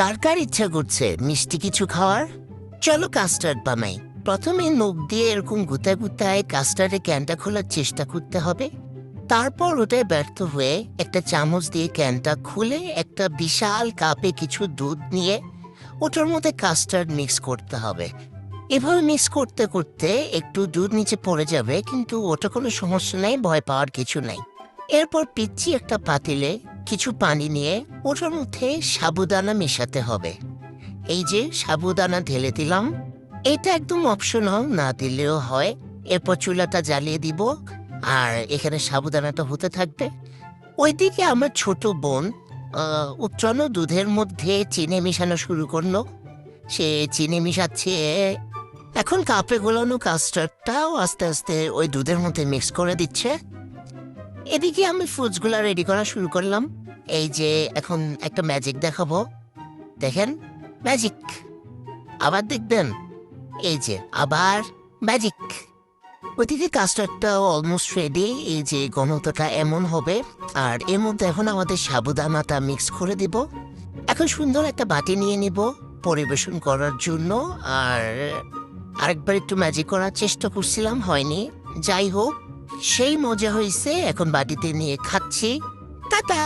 কার কার ইচ্ছা করছে মিষ্টি কিছু খাওয়ার? চলো কাস্টার্ড বানাই। প্রথমে নখ দিয়ে এরকম গুতা গুতায় কাস্টার্ডের ক্যানটা খোলার চেষ্টা করতে হবে। তারপর ওটায় ব্যর্থ হয়ে একটা চামচ দিয়ে ক্যানটা খুলে একটা বিশাল কাপে কিছু দুধ নিয়ে ওটার মধ্যে কাস্টার্ড মিক্স করতে হবে। এভাবে মিক্স করতে করতে একটু দুধ নিচে পড়ে যাবে, কিন্তু ওটা কোনো সমস্যা নেই, ভয় পাওয়ার কিছু নেই। এরপর পিচ্ছি একটা পাতিলে কিছু পানি নিয়ে ওটার মধ্যে সাবুদানা মেশাতে হবে। এই যে সাবুদানা ঢেলে দিলাম। এটা একদম অপশনাল, না দিলেও হয়। এরপর চুলাটা জ্বালিয়ে দিব আর এখানে সাবুদানাটা হতে থাকবে। ওইদিকে আমার ছোট বোন উচ্চানো দুধের মধ্যে চিনি মেশানো শুরু করলো। সে চিনি মিশাচ্ছে। এখন কাপে গোলানো কাস্টার্ডটাও আস্তে আস্তে ওই দুধের মধ্যে মিক্স করে দিচ্ছে। এদিকে আমি ফ্রুটসগুলো রেডি করা শুরু করলাম। এই যে এখন একটা ম্যাজিক দেখাবো, দেখেন ম্যাজিক। আবার দেখবেন, এই যে আবার ম্যাজিক। ওইদিকে কাস্টার্ডটাও অলমোস্ট রেডি। এই যে ঘনত্বটা এমন হবে। আর এর মধ্যে এখন আমাদের সাবুদানাটা মিক্স করে দিব। এখন সুন্দর একটা বাটি নিয়ে নিব পরিবেশন করার জন্য। আর আরেকবার একটু ম্যাজিক করার চেষ্টা করছিলাম, হয়নি। যাই হোক, সেই মজা হয়েছে। এখন বাটিতে নিয়ে খাচ্ছি। টাটা।